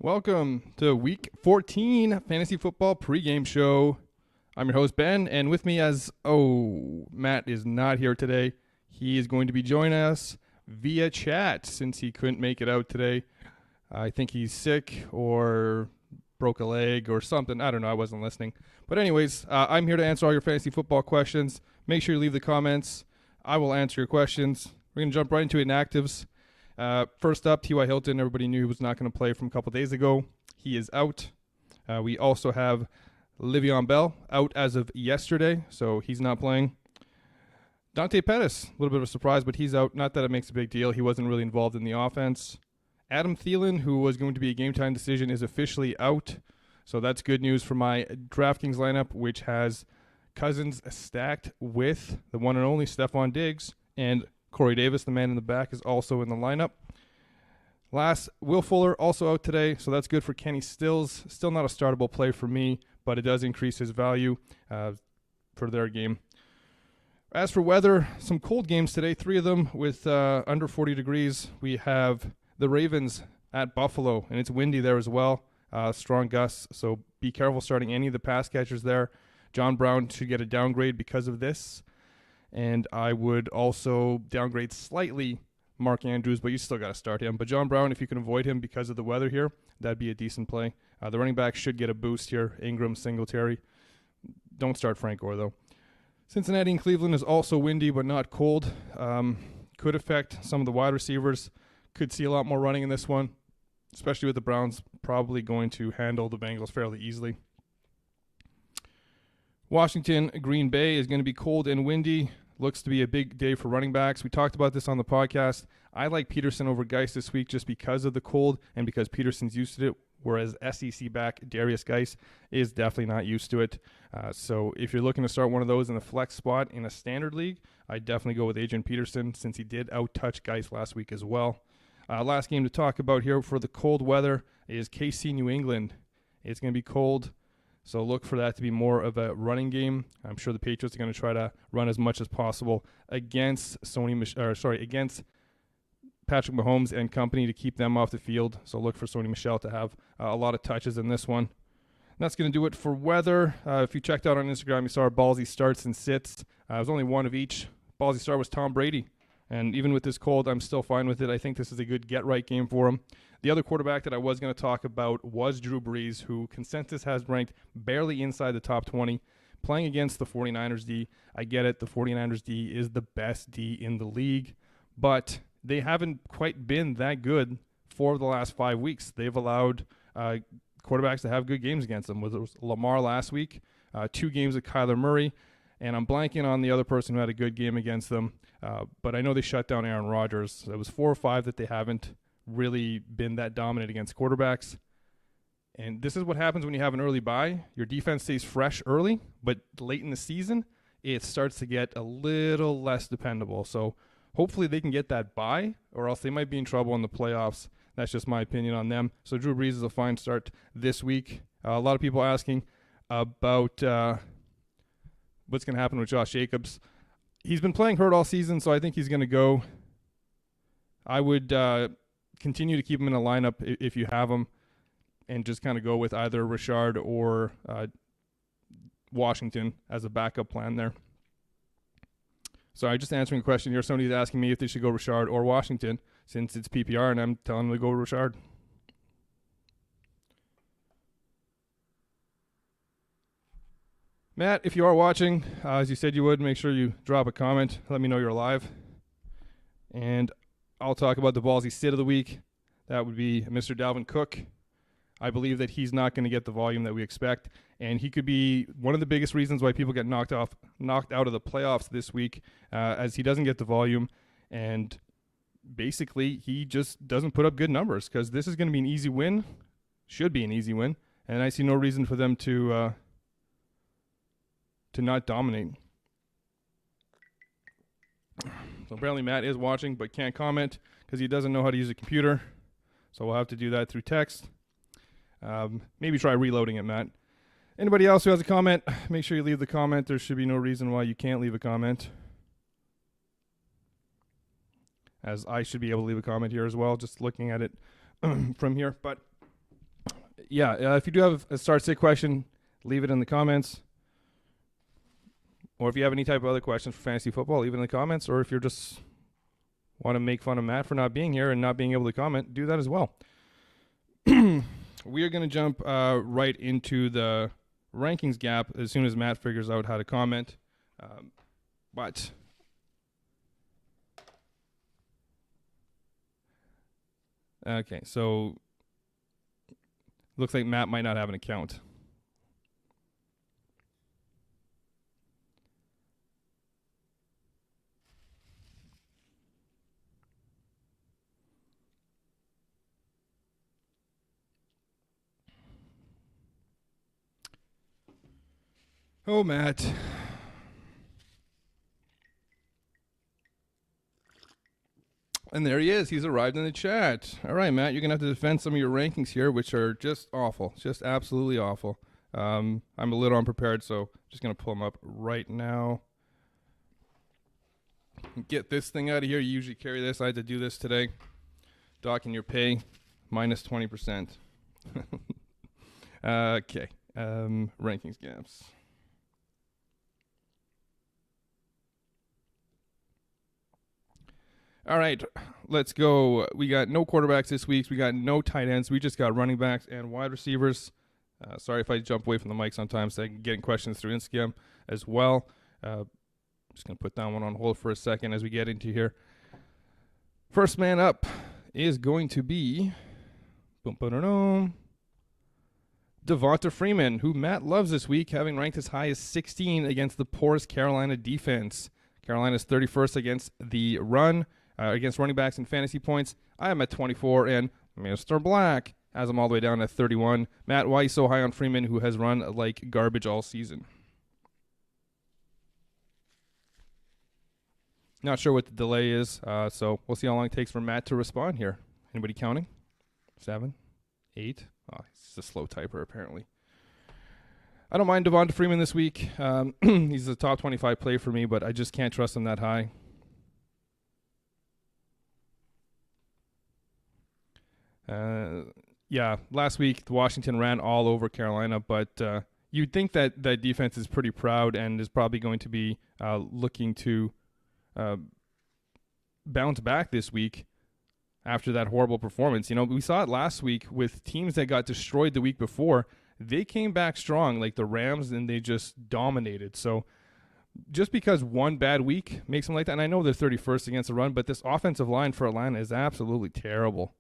Welcome to Week 14 Fantasy Football Pregame Show. I'm your host, Ben, and with me Matt is not here today. He is going to be joining us via chat since he couldn't make it out today. I think he's sick or broke a leg or something. I don't know. I wasn't listening. But anyways, I'm here to answer all your fantasy football questions. Make sure you leave the comments. I will answer your questions. We're going to jump right into inactives. First up, T.Y. Hilton. Everybody knew he was not going to play from a couple days ago. He is out. We also have Le'Veon Bell out as of yesterday, so he's not playing. Dante Pettis, a little bit of a surprise, but he's out. Not that it makes a big deal. He wasn't really involved in the offense. Adam Thielen, who was going to be a game-time decision, is officially out. So that's good news for my DraftKings lineup, which has Cousins stacked with the one and only Stephon Diggs, and Corey Davis, the man in the back, is also in the lineup. Last, Will Fuller also out today, so that's good for Kenny Stills. Still not a startable play for me, but it does increase his value for their game. As for weather, some cold games today, 3 of them with under 40 degrees. We have the Ravens at Buffalo, and it's windy there as well. Strong gusts, so be careful starting any of the pass catchers there. John Brown should get a downgrade because of this. And I would also downgrade slightly Mark Andrews, but you still got to start him. But John Brown, if you can avoid him because of the weather here, that'd be a decent play. The running back should get a boost here. Ingram, Singletary. Don't start Frank Gore, though. Cincinnati and Cleveland is also windy but not cold. Could affect some of the wide receivers. Could see a lot more running in this one, especially with the Browns probably going to handle the Bengals fairly easily. Washington, Green Bay is going to be cold and windy. Looks to be a big day for running backs. We talked about this on the podcast. I like Peterson over Geis this week just because of the cold and because Peterson's used to it, whereas SEC back Darius Geis is definitely not used to it. So if you're looking to start one of those in the flex spot in a standard league, I'd definitely go with Adrian Peterson since he did out-touch Geis last week as well. Last game to talk about here for the cold weather is KC New England. It's going to be cold. So look for that to be more of a running game. I'm sure the Patriots are going to try to run as much as possible against against Patrick Mahomes and company to keep them off the field. So look for Sony Michel to have a lot of touches in this one. And that's going to do it for weather. If you checked out on Instagram, you saw our ballsy starts and sits. It was only one of each. Ballsy start was Tom Brady. And even with this cold, I'm still fine with it. I think this is a good get-right game for him. The other quarterback that I was going to talk about was Drew Brees, who consensus has ranked barely inside the top 20, playing against the 49ers D. I get it. The 49ers D is the best D in the league, but they haven't quite been that good for the last 5 weeks. They've allowed quarterbacks to have good games against them. Whether it was Lamar last week, 2 games of Kyler Murray, and I'm blanking on the other person who had a good game against them. But I know they shut down Aaron Rodgers. So it was 4 or 5 that they haven't really been that dominant against quarterbacks. And this is what happens when you have an early bye. Your defense stays fresh early, but late in the season, it starts to get a little less dependable. So hopefully they can get that bye, or else they might be in trouble in the playoffs. That's just my opinion on them. So Drew Brees is a fine start this week. A lot of people asking about what's going to happen with Josh Jacobs. He's been playing hurt all season, so I think he's going to go. I would continue to keep him in a lineup if you have him, and just kind of go with either Richard or Washington as a backup plan there. So I'm just answering a question here. Somebody's asking me if they should go Richard or Washington since it's PPR, and I'm telling them to go Richard. Matt, if you are watching, as you said you would, make sure you drop a comment. Let me know you're alive. And I'll talk about the ballsy sit of the week. That would be Mr. Dalvin Cook. I believe that he's not going to get the volume that we expect, and he could be one of the biggest reasons why people get knocked out of the playoffs this week, as he doesn't get the volume, and basically he just doesn't put up good numbers because this is going to be an easy win, should be an easy win, and I see no reason for them to not dominate. So apparently Matt is watching but can't comment because he doesn't know how to use a computer. So we'll have to do that through text. Maybe try reloading it, Matt. Anybody else who has a comment, make sure you leave the comment. There should be no reason why you can't leave a comment, as I should be able to leave a comment here as well, just looking at it from here. But if you do have a start-sit question, leave it in the comments. Or if you have any type of other questions for fantasy football, leave it in the comments. Or if you're just want to make fun of Matt for not being here and not being able to comment, do that as well. We are going to jump right into the rankings gap as soon as Matt figures out how to comment. Okay, so looks like Matt might not have an account. Oh, Matt. And there he is. He's arrived in the chat. All right, Matt, you're going to have to defend some of your rankings here, which are just awful. Just absolutely awful. I'm a little unprepared, so just going to pull them up right now. Get this thing out of here. You usually carry this. I had to do this today. Docking your pay, minus 20%. Okay. Rankings gaps. All right, let's go. We got no quarterbacks this week. We got no tight ends. We just got running backs and wide receivers. Sorry if I jump away from the mic sometimes. So I can get questions through Instagram as well. Just going to put that one on hold for a second as we get into here. First man up is going to be Devonta Freeman, who Matt loves this week, having ranked as high as 16 against the poorest Carolina defense. Carolina's 31st against the run. Against running backs and fantasy points. I am at 24, and Mr. Black has him all the way down at 31. Matt, why are you so high on Freeman, who has run like garbage all season? Not sure what the delay is, so we'll see how long it takes for Matt to respond here. Anybody counting? 7? 8? Oh, he's a slow typer, apparently. I don't mind Devonta Freeman this week. He's a top 25 play for me, but I just can't trust him that high. Last week the Washington ran all over Carolina, but you'd think that that defense is pretty proud and is probably going to be looking to bounce back this week after that horrible performance. You know, we saw it last week with teams that got destroyed the week before. They came back strong, like the Rams, and they just dominated. So just because one bad week makes them like that, and I know they're 31st against the run, but this offensive line for Atlanta is absolutely terrible.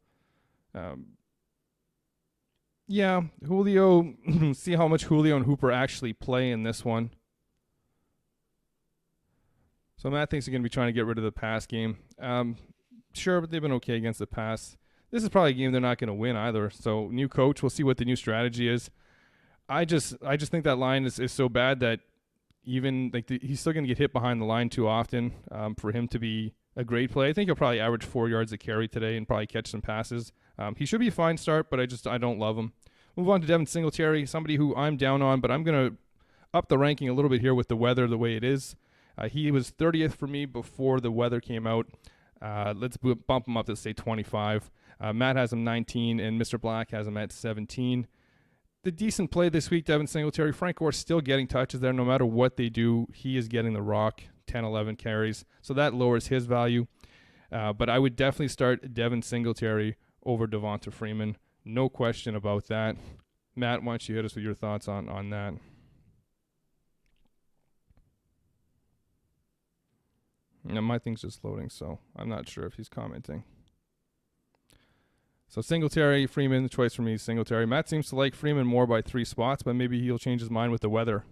Julio, see how much Julio and Hooper actually play in this one. So Matt thinks they're going to be trying to get rid of the pass game. Sure, but they've been okay against the pass. This is probably a game they're not going to win either. So new coach, we'll see what the new strategy is. I just think that line is so bad that even he's still going to get hit behind the line too often for him to be a great play. I think he'll probably average 4 yards a carry today and probably catch some passes. He should be a fine start, but I don't love him. Move on to Devin Singletary, somebody who I'm down on, but I'm going to up the ranking a little bit here with the weather the way it is. He was 30th for me before the weather came out. Let's bump him up to, say, 25. Matt has him 19, and Mr. Black has him at 17. The decent play this week, Devin Singletary. Frank Gore still getting touches there. No matter what they do, he is getting the rock, 10, 11 carries. So that lowers his value. But I would definitely start Devin Singletary over Devonta Freeman. No question about that. Matt, why don't you hit us with your thoughts on that? Now, my thing's just loading, so I'm not sure if he's commenting. So Singletary, Freeman, the choice for me is Singletary. Matt seems to like Freeman more by 3 spots, but maybe he'll change his mind with the weather.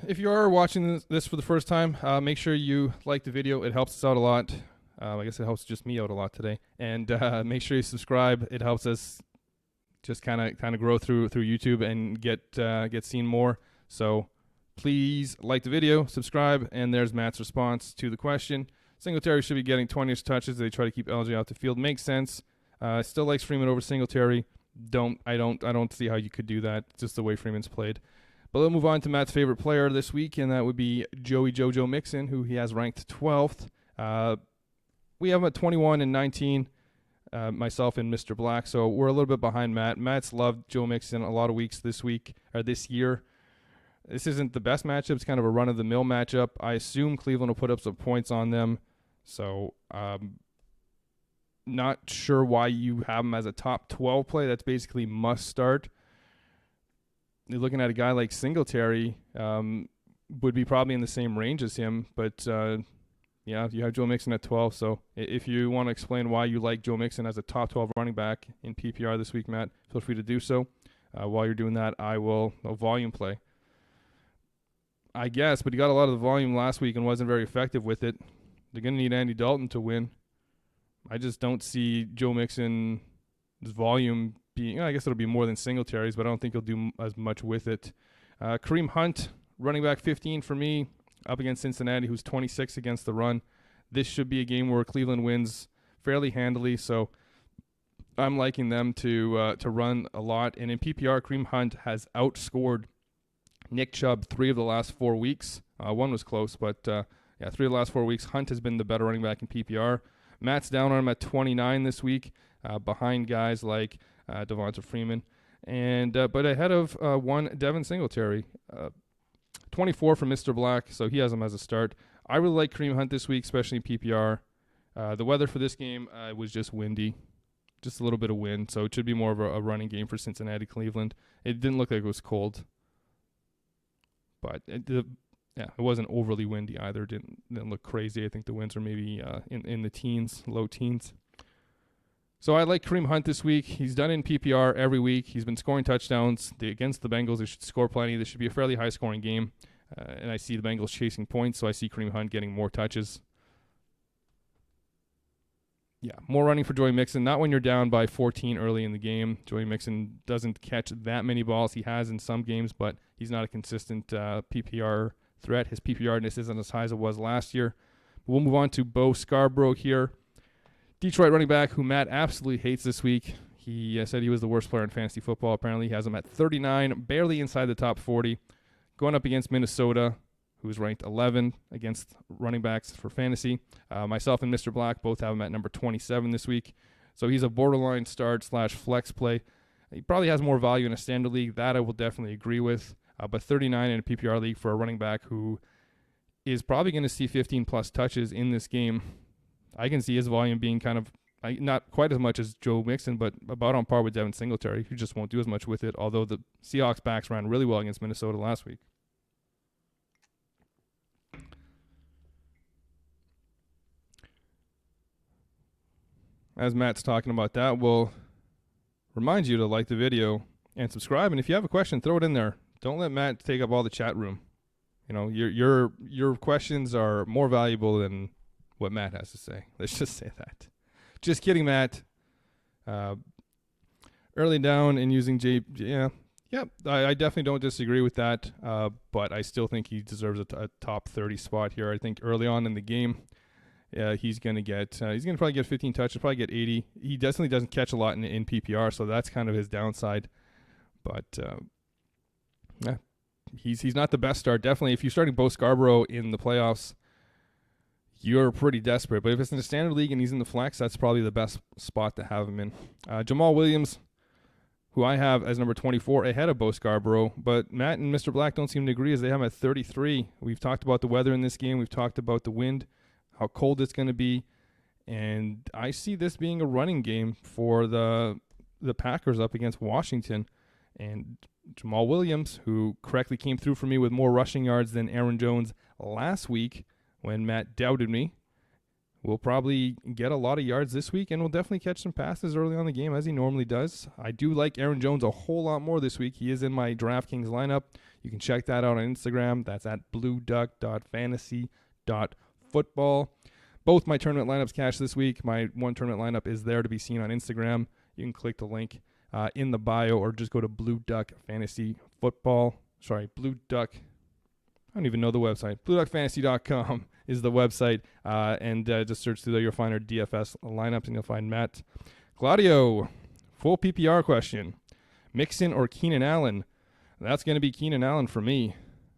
If you are watching this for the first time, make sure you like the video. It helps us out a lot. I guess it helps just me out a lot today. And make sure you subscribe. It helps us just kind of grow through YouTube and get seen more. So please like the video, subscribe, and there's Matt's response to the question. Singletary should be getting 20-ish touches. They try to keep LJ out the field. Makes sense. Still likes Freeman over Singletary. I don't see how you could do that. Just the way Freeman's played. But let's move on to Matt's favorite player this week, and that would be Joey Jojo Mixon, who he has ranked 12th. We have him at 21 and 19, myself and Mr. Black, so we're a little bit behind Matt. Matt's loved Joe Mixon a lot of weeks this year. This isn't the best matchup. It's kind of a run-of-the-mill matchup. I assume Cleveland will put up some points on them, so not sure why you have him as a top 12 play. That's basically must start. You're looking at a guy like Singletary, would be probably in the same range as him, but yeah, you have Joe Mixon at 12. So if you want to explain why you like Joe Mixon as a top 12 running back in PPR this week, Matt, feel free to do so. While you're doing that, I will volume play, I guess, but he got a lot of the volume last week and wasn't very effective with it. They're going to need Andy Dalton to win. I just don't see Joe Mixon's volume being, I guess it'll be more than Singletary's, but I don't think he'll do as much with it. Kareem Hunt, running back 15 for me, up against Cincinnati, who's 26 against the run. This should be a game where Cleveland wins fairly handily, so I'm liking them to run a lot. And in PPR, Kareem Hunt has outscored Nick Chubb 3 of the last 4 weeks. One was close, but 3 of the last 4 weeks, Hunt has been the better running back in PPR. Matt's down on him at 29 this week, behind guys like Devonta Freeman, and but ahead of one Devin Singletary. 24 for Mr. Black, so he has him as a start. I really like Kareem Hunt this week, especially in PPR. The weather for this game was just windy, just a little bit of wind, so it should be more of a running game for Cincinnati, Cleveland. It didn't look like it was cold, but it wasn't overly windy either. Didn't look crazy. I think the winds are maybe in the teens, low teens. So I like Kareem Hunt this week. He's done in PPR every week. He's been scoring touchdowns. Against the Bengals, they should score plenty. This should be a fairly high-scoring game. And I see the Bengals chasing points, so I see Kareem Hunt getting more touches. Yeah, more running for Joey Mixon. Not when you're down by 14 early in the game. Joey Mixon doesn't catch that many balls. He has in some games, but he's not a consistent PPR threat. His PPR-ness isn't as high as it was last year. We'll move on to Bo Scarborough here. Detroit running back who Matt absolutely hates this week. He said he was the worst player in fantasy football. Apparently he has him at 39, barely inside the top 40. Going up against Minnesota, who's ranked 11 against running backs for fantasy. Myself and Mr. Black both have him at number 27 this week. So he's a borderline start / flex play. He probably has more value in a standard league. That I will definitely agree with. But 39 in a PPR league for a running back who is probably going to see 15-plus touches in this game. I can see his volume being kind of not quite as much as Joe Mixon, but about on par with Devin Singletary, who just won't do as much with it, although the Seahawks backs ran really well against Minnesota last week. As Matt's talking about that, we'll remind you to like the video and subscribe, and if you have a question, throw it in there. Don't let Matt take up all the chat room. You know, your questions are more valuable than what Matt has to say. Let's just say that. Just kidding, Matt. Early down and using I definitely don't disagree with that, but I still think he deserves a top 30 spot here. I think early on in the game, he's going to probably get 15 touches, probably get 80. He definitely doesn't catch a lot in PPR, so that's kind of his downside. But he's not the best start. Definitely, if you're starting Bo Scarborough in the playoffs, you're pretty desperate. But if it's in a standard league and he's in the flex, that's probably the best spot to have him in. Jamal Williams, who I have as number 24 ahead of Bo Scarborough, but Matt and Mr. Black don't seem to agree as they have him at 33. We've talked about the weather in this game. We've talked about the wind, how cold it's going to be, and I see this being a running game for the Packers up against Washington. And Jamal Williams, who correctly came through for me with more rushing yards than Aaron Jones last week, when Matt doubted me, will probably get a lot of yards this week and will definitely catch some passes early on in the game as he normally does. I do like Aaron Jones a whole lot more this week. He is in my DraftKings lineup. You can check that out on Instagram. That's at blueduck.fantasy.football. Both my tournament lineups cash this week. My one tournament lineup is there to be seen on Instagram. You can click the link in the bio or just go to Blue Duck Fantasy Football. Blue Duck. I don't even know the website. BlueDuckFantasy.com is the website. And just search through there. You'll find our DFS lineups, and you'll find Matt. Claudio, full PPR question. Mixon or Keenan Allen? That's going to be Keenan Allen for me.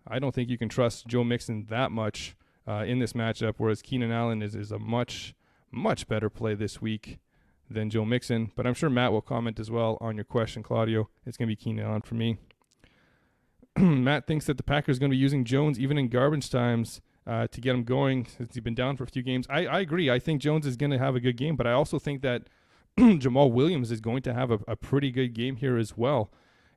I don't think you can trust Joe Mixon that much in this matchup, whereas Keenan Allen is a much, much better play this week than Joe Mixon. But I'm sure Matt will comment as well on your question, Claudio. It's going to be Keenan Allen for me. Matt thinks that the Packers are going to be using Jones even in garbage times to get him going since he's been down for a few games. I agree. I think Jones is going to have a good game, but I also think that Jamal Williams is going to have a pretty good game here as well.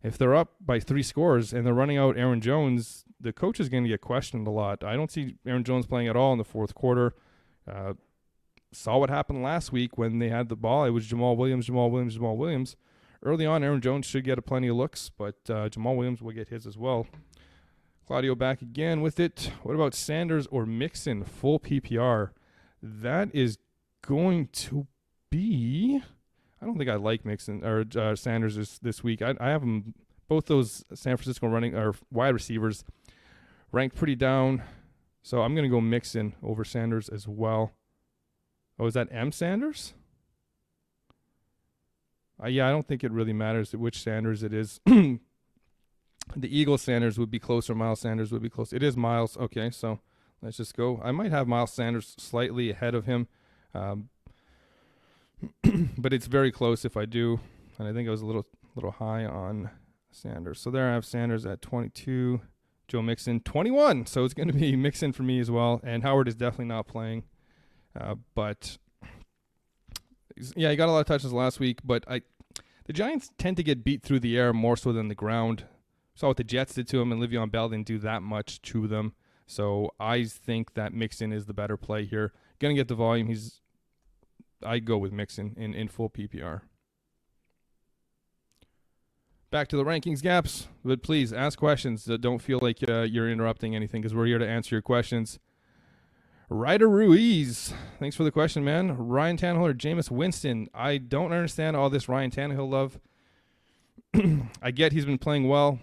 If they're up by 3 scores and they're running out Aaron Jones, the coach is going to get questioned a lot. I don't see Aaron Jones playing at all in the fourth quarter. Saw what happened last week when they had the ball. It was Jamal Williams. Early on, Aaron Jones should get plenty of looks, but Jamal Williams will get his as well. Claudio back again with it. What about Sanders or Mixon, full PPR? That is going to be... I don't think I like Mixon or Sanders this week. I have them, both those San Francisco running or wide receivers ranked pretty down. So I'm going to go Mixon over Sanders as well. Oh, is that M. Sanders? Yeah, I don't think it really matters which Sanders it is. The Eagles Sanders would be closer. Miles Sanders would be closer. It is Miles. Okay, so let's just go. I might have Miles Sanders slightly ahead of him. But it's very close if I do. And I think I was a little high on Sanders. So there I have Sanders at 22. Joe Mixon, 21. So it's going to be Mixon for me as well. And Howard is definitely not playing. But, yeah, he got a lot of touches last week. But the Giants tend to get beat through the air more so than the ground. Saw what the Jets did to him, and Le'Veon Bell didn't do that much to them. So I think that Mixon is the better play here. Going to get the volume. I go with Mixon in full PPR. Back to the rankings gaps, but please ask questions. Don't feel like you're interrupting anything because we're here to answer your questions. Ryder Ruiz, thanks for the question, man. Ryan Tannehill or Jameis Winston? I don't understand all this Ryan Tannehill love. I get he's been playing well,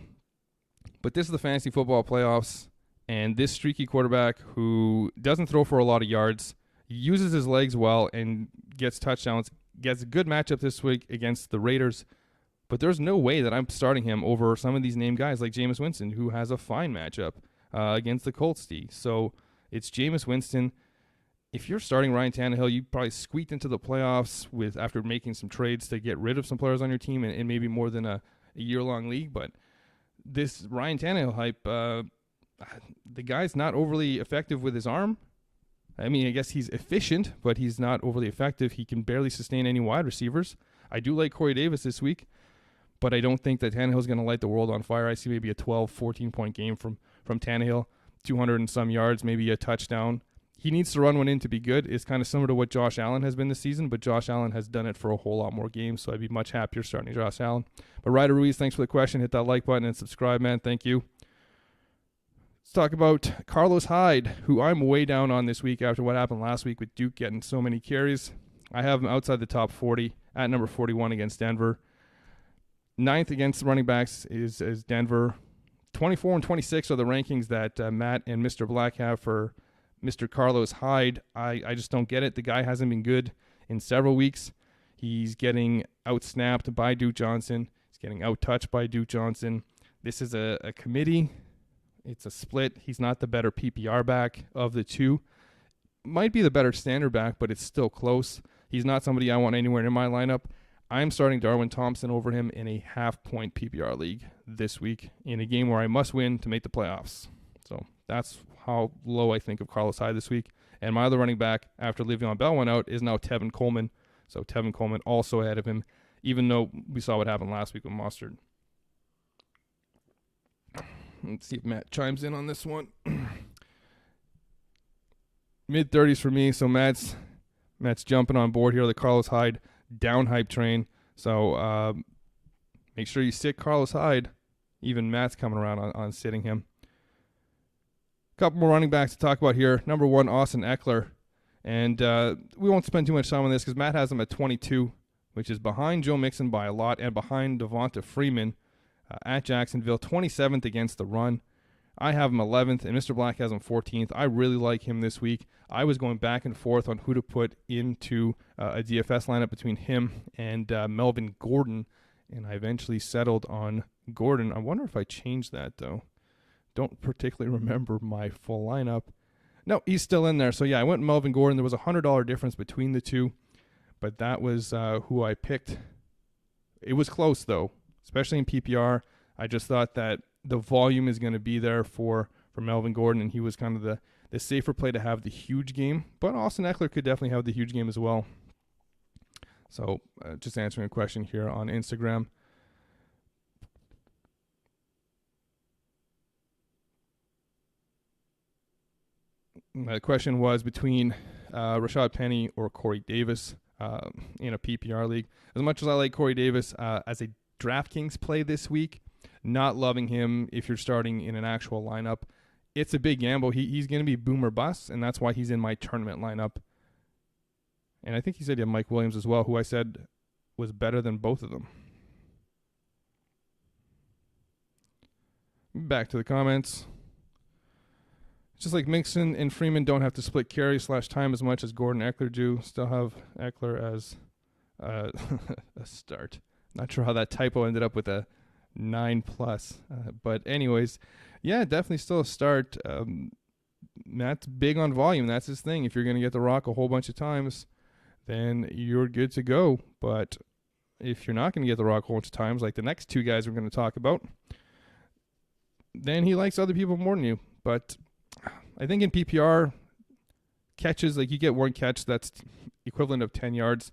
but this is the fantasy football playoffs, and this streaky quarterback who doesn't throw for a lot of yards, uses his legs well and gets touchdowns, gets a good matchup this week against the Raiders, but there's no way that I'm starting him over some of these named guys like Jameis Winston, who has a fine matchup against the Colts D. So it's Jameis Winston. If you're starting Ryan Tannehill, you probably squeaked into the playoffs after making some trades to get rid of some players on your team in maybe more than a year-long league. But this Ryan Tannehill hype, the guy's not overly effective with his arm. I mean, I guess he's efficient, but he's not overly effective. He can barely sustain any wide receivers. I do like Corey Davis this week, but I don't think that Tannehill's going to light the world on fire. I see maybe a 12, 14-point game from Tannehill, 200 and some yards, maybe a touchdown. He needs to run one in to be good. It's kind of similar to what Josh Allen has been this season, but Josh Allen has done it for a whole lot more games, so I'd be much happier starting Josh Allen. But Ryder Ruiz, thanks for the question. Hit that like button and subscribe, man. Thank you. Let's talk about Carlos Hyde, who I'm way down on this week after what happened last week with Duke getting so many carries. I have him outside the top 40 at number 41 against Denver. 9th against the running backs is Denver. 24 and 26 are the rankings that Matt and Mr. Black have for Mr. Carlos Hyde. I just don't get it. The guy hasn't been good in several weeks. He's getting outsnapped by Duke Johnson. He's getting outtouched by Duke Johnson. This is a committee. It's a split. He's not the better PPR back of the two. Might be the better standard back, but it's still close. He's not somebody I want anywhere in my lineup. I'm starting Darwin Thompson over him in a half-point PPR league this week in a game where I must win to make the playoffs. So that's how low I think of Carlos Hyde this week. And my other running back after Le'Veon Bell went out is now Tevin Coleman. So Tevin Coleman also ahead of him, even though we saw what happened last week with Mostert. Let's see if Matt chimes in on this one. Mid-30s for me, so Matt's jumping on board here, the Carlos Hyde down hype train. So make sure you sit Carlos Hyde. Even Matt's coming around on sitting him. A couple more running backs to talk about here. Number 1, Austin Eckler. And we won't spend too much time on this because Matt has him at 22, which is behind Joe Mixon by a lot and behind Devonta Freeman at Jacksonville. 27th against the run. I have him 11th, and Mr. Black has him 14th. I really like him this week. I was going back and forth on who to put into a DFS lineup between him and Melvin Gordon, and I eventually settled on Gordon. I wonder if I changed that, though. Don't particularly remember my full lineup. No, he's still in there. So, yeah, I went Melvin Gordon. There was a $100 difference between the two, but that was who I picked. It was close, though, especially in PPR. I just thought that the volume is going to be there for Melvin Gordon, and he was kind of the safer play to have the huge game. But Austin Eckler could definitely have the huge game as well. So just answering a question here on Instagram. The question was between Rashad Penny or Corey Davis in a PPR league. As much as I like Corey Davis as a DraftKings play this week, not loving him if you're starting in an actual lineup. It's a big gamble. He's going to be boom or bust, and that's why he's in my tournament lineup. And I think he said he had Mike Williams as well, who I said was better than both of them. Back to the comments. Just like Mixon and Freeman don't have to split carry/time as much as Gordon and Eckler do. Still have Eckler as a start. Not sure how that typo ended up with a 9+. But anyways, yeah, definitely still a start. Matt's big on volume. That's his thing. If you're going to get the rock a whole bunch of times, then you're good to go. But if you're not going to get the rock a whole bunch of times, like the next two guys we're going to talk about, then he likes other people more than you. But I think in PPR, catches, like you get one catch that's equivalent of 10 yards.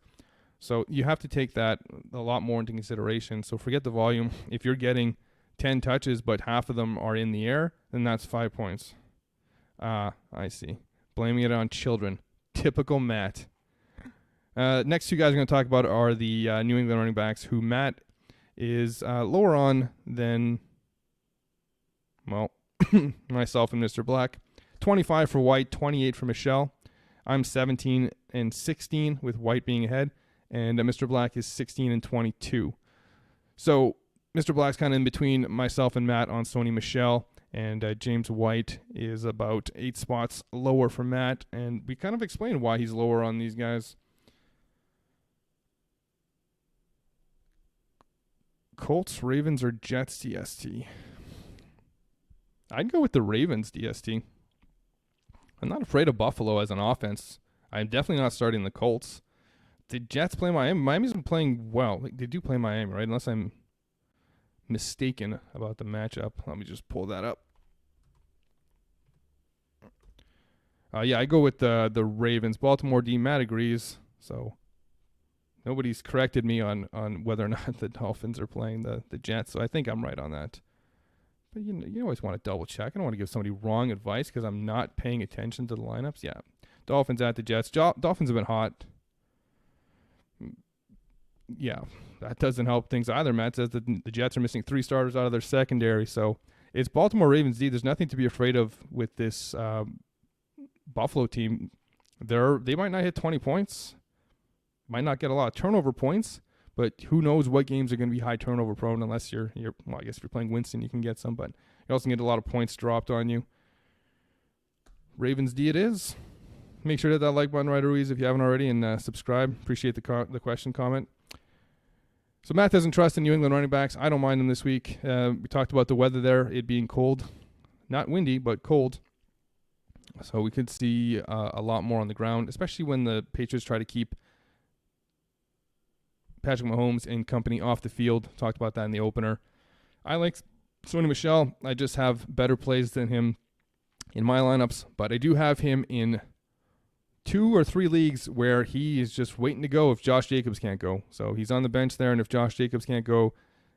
So you have to take that a lot more into consideration. So forget the volume. If you're getting 10 touches, but half of them are in the air, then that's 5 points. I see. Blaming it on children. Typical Matt. Next two guys we're going to talk about are the New England running backs, who Matt is lower on than, well, myself and Mr. Black. 25 for White, 28 for Michelle. I'm 17 and 16 with White being ahead, and Mr. Black is 16 and 22. So Mr. Black's kind of in between myself and Matt on Sony Michelle, and James White is about 8 spots lower for Matt, and we kind of explained why he's lower on these guys. Colts, Ravens, or Jets DST? I'd go with the Ravens DST. I'm not afraid of Buffalo as an offense. I'm definitely not starting the Colts. Did Jets play Miami? Miami's been playing well. They do play Miami, right? Unless I'm mistaken about the matchup. Let me just pull that up. Yeah, I go with the Ravens. Baltimore D. Matt agrees. So nobody's corrected me on whether or not the Dolphins are playing the Jets. So I think I'm right on that. But you always want to double check. I don't want to give somebody wrong advice because I'm not paying attention to the lineups. Yeah, Dolphins at the Jets. Dolphins have been hot. Yeah, that doesn't help things either. Matt says that the Jets are missing 3 starters out of their secondary. So it's Baltimore Ravens D. There's nothing to be afraid of with this Buffalo team. They might not hit 20 points. Might not get a lot of turnover points. But who knows what games are going to be high turnover prone unless you're well, I guess if you're playing Winston, you can get some, but you also get a lot of points dropped on you. Ravens D it is. Make sure to hit that like button right away if you haven't already, and subscribe. Appreciate the question, comment. So Matt doesn't trust in New England running backs. I don't mind them this week. We talked about the weather there, it being cold. Not windy, but cold. So we could see a lot more on the ground, especially when the Patriots try to keep Patrick Mahomes and company off the field. Talked about that in the opener. I like Sony Michel. I just have better plays than him in my lineups, but I do have him in 2 or 3 leagues where he is just waiting to go if Josh Jacobs can't go. So he's on the bench there, and if Josh Jacobs can't go,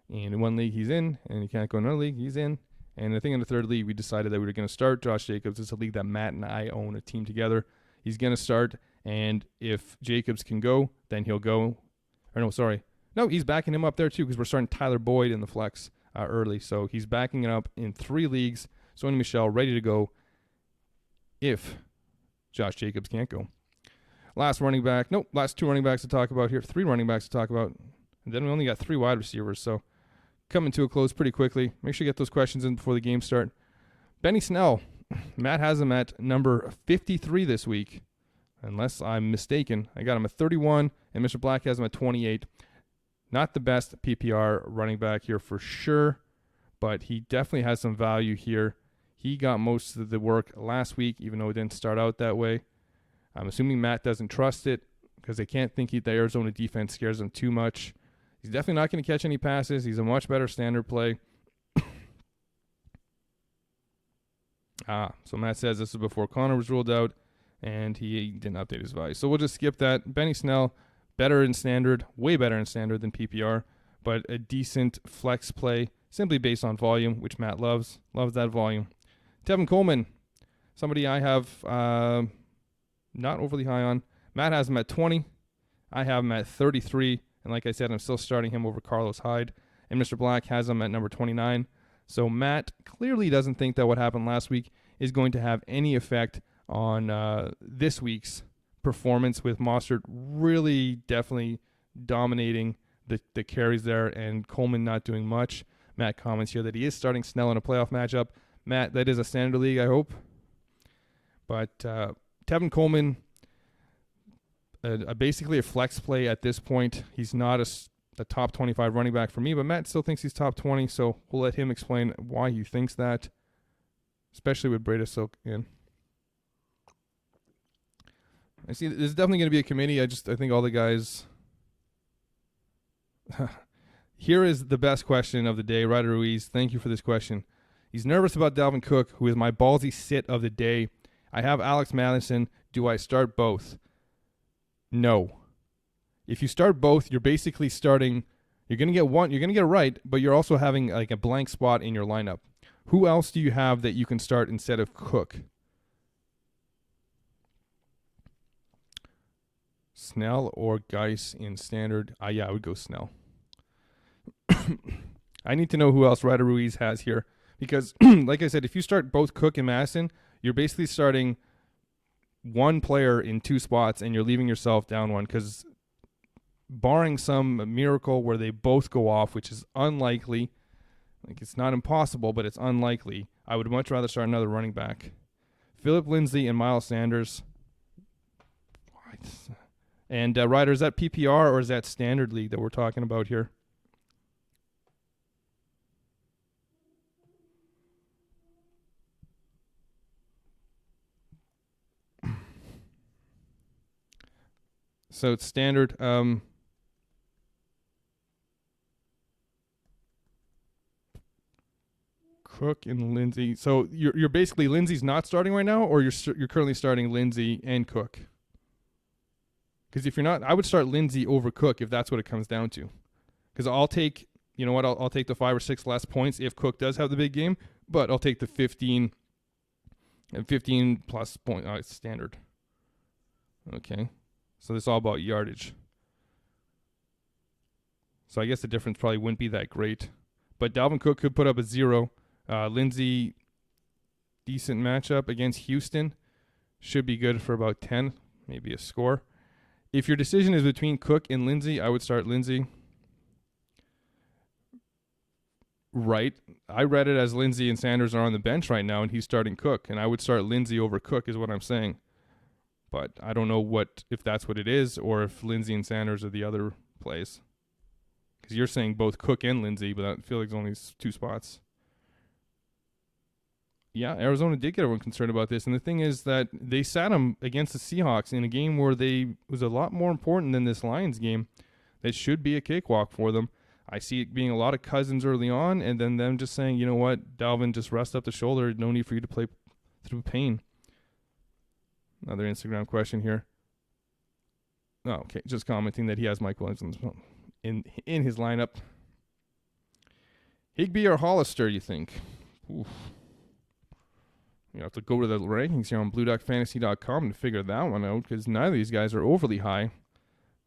and in one league he's in, and he can't go in another league, he's in. And I think in the 3rd league we decided that we were going to start Josh Jacobs. It's a league that Matt and I own a team together. He's going to start, and if Jacobs can go, then he'll go. No, he's backing him up there too because we're starting Tyler Boyd in the flex early. So he's backing it up in 3 leagues. Sony Michel ready to go if Josh Jacobs can't go. Last 2 running backs to talk about here. 3 running backs to talk about. And then we only got 3 wide receivers. So coming to a close pretty quickly. Make sure you get those questions in before the game start. Benny Snell. Matt has him at number 53 this week. Unless I'm mistaken. I got him at 31, and Mr. Black has him at 28. Not the best PPR running back here for sure. but he definitely has some value here. He got most of the work last week, even though it didn't start out that way. I'm assuming Matt doesn't trust it because they can't think the Arizona defense scares him too much. He's definitely not going to catch any passes. He's a much better standard play. So Matt says this is before Connor was ruled out, and he didn't update his value. So we'll just skip that. Benny Snell, better in standard, way better in standard than PPR, but a decent flex play simply based on volume, which Matt loves. Loves that volume. Tevin Coleman, somebody I have not overly high on. Matt has him at 20. I have him at 33. And like I said, I'm still starting him over Carlos Hyde. And Mr. Black has him at number 29. So Matt clearly doesn't think that what happened last week is going to have any effect on this week's performance, with Mostert really definitely dominating the carries there and Coleman not doing much. Matt comments here that he is starting Snell in a playoff matchup. Matt, that is a standard league, I hope. But Tevin Coleman, basically a flex play at this point. He's not a top 25 running back for me, but Matt still thinks he's top 20, so we'll let him explain why he thinks that, especially with Breda Silk in. I see there's definitely going to be a committee. I think all the guys... Here is the best question of the day. Ryder Ruiz, thank you for this question. He's nervous about Dalvin Cook, who is my ballsy sit of the day. I have Alex Madison. Do I start both? No. If you start both, you're basically starting, you're going to get one, you're going to get it right, but you're also having like a blank spot in your lineup. Who else do you have that you can start instead of Cook? Snell or Geis in standard? Yeah, I would go Snell. I need to know who else Ryder Ruiz has here, because like I said, if you start both Cook and Madison, you're basically starting one player in two spots and you're leaving yourself down one, because barring some miracle where they both go off, which is unlikely, like it's not impossible, but it's unlikely, I would much rather start another running back. Philip Lindsay and Miles Sanders. And Ryder, is that PPR or is that standard league that we're talking about here? So it's standard. Cook and Lindsay. So you're basically, Lindsay's not starting right now, or you're currently starting Lindsay and Cook? Because if you're not, I would start Lindsay over Cook if that's what it comes down to. Because I'll take, you know what, I'll take the 5 or 6 less points if Cook does have the big game, but I'll take the 15 plus point standard. Okay. So this is all about yardage. So I guess the difference probably wouldn't be that great. But Dalvin Cook could put up a 0. Lindsay, decent matchup against Houston. Should be good for about 10, maybe a score. If your decision is between Cook and Lindsay, I would start Lindsay. Right. I read it as Lindsay and Sanders are on the bench right now, and he's starting Cook. And I would start Lindsay over Cook is what I'm saying. But I don't know if that's what it is, or if Lindsay and Sanders are the other plays. Because you're saying both Cook and Lindsay, but I feel like there's only 2 spots. Yeah, Arizona did get everyone concerned about this. And the thing is that they sat him against the Seahawks in a game where was a lot more important than this Lions game. That should be a cakewalk for them. I see it being a lot of Cousins early on, and then them just saying, you know what, Dalvin, just rest up the shoulder. No need for you to play through pain. Another Instagram question here. Oh, okay. Just commenting that he has Mike Williams in his lineup. Higbee or Hollister, you think? Oof. You have to go to the rankings here on BlueDuckFantasy.com to figure that one out, because neither of these guys are overly high. I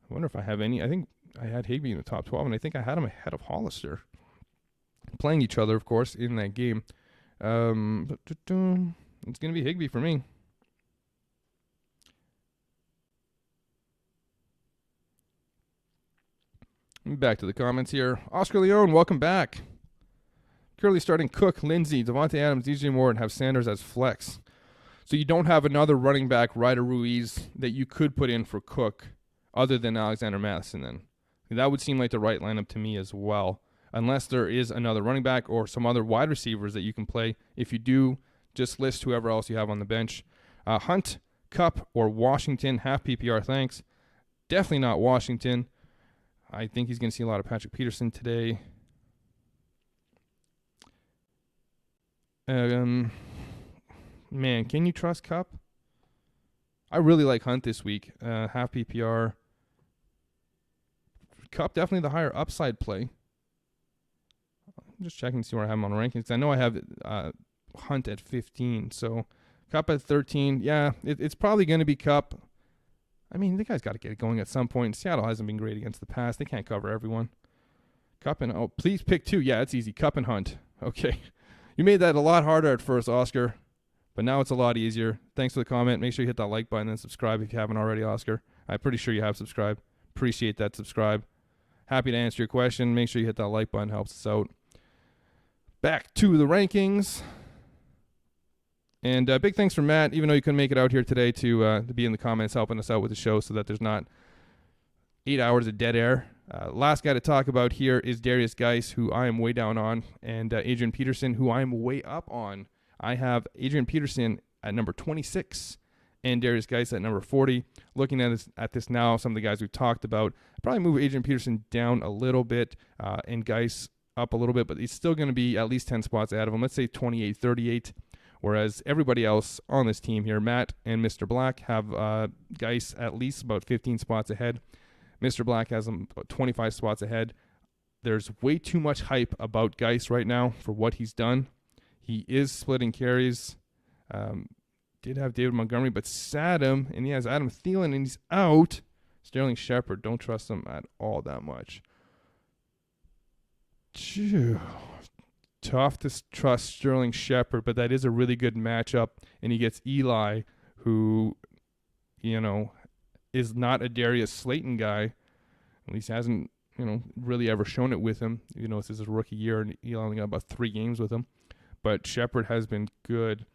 wonder if I have any. I think I had Higbee in the top 12, and I think I had him ahead of Hollister. Playing each other, of course, in that game. It's going to be Higbee for me. Back to the comments here. Oscar Leone, welcome back. Currently starting Cook, Lindsay, Devontae Adams, DJ Moore, and have Sanders as flex. So you don't have another running back, Ryder Ruiz, that you could put in for Cook other than Alexander Mattison then. That would seem like the right lineup to me as well. unless there is another running back or some other wide receivers that you can play. If you do, just list whoever else you have on the bench. Hunt, Kupp, or Washington, half PPR, thanks. Definitely not Washington. I think he's going to see a lot of Patrick Peterson today. Man, can you trust Kupp? I really like Hunt this week. Half PPR. Kupp definitely the higher upside play. I'm just checking to see where I have him on rankings. I know I have Hunt at 15, so Kupp at 13. Yeah, it's probably going to be Kupp. I mean, the guy's got to get it going at some point. Seattle hasn't been great against the pass. They can't cover everyone. Kupp and, please pick two. Yeah, it's easy. Kupp and Hunt. Okay. You made that a lot harder at first, Oscar, but now it's a lot easier. Thanks for the comment. Make sure you hit that like button and subscribe if you haven't already, Oscar. I'm pretty sure you have subscribed. Appreciate that subscribe. Happy to answer your question. Make sure you hit that like button. Helps us out. Back to the rankings. And big thanks for Matt, even though you couldn't make it out here today, to be in the comments helping us out with the show so that there's not 8 hours of dead air. Last guy to talk about here is Darius Geis, who I am way down on, and Adrian Peterson, who I am way up on. I have Adrian Peterson at number 26 and Darius Geis at number 40. Looking at this now, some of the guys we've talked about, I'd probably move Adrian Peterson down a little bit and Geis up a little bit, but he's still going to be at least 10 spots ahead of him. Let's say 28, 38. Whereas everybody else on this team here, Matt and Mr. Black, have Geis at least about 15 spots ahead. Mr. Black has him about 25 spots ahead. There's way too much hype about Geis right now for what he's done. He is splitting carries. Did have David Montgomery, but sat him, and he has Adam Thielen, and he's out. Sterling Shepard, don't trust him at all that much. Phew. Tough to trust Sterling Shepard, but that is a really good matchup, and he gets Eli, who, is not a Darius Slayton guy. At least hasn't, really ever shown it with him. This is his rookie year, and Eli only got about 3 games with him. But Shepard has been good.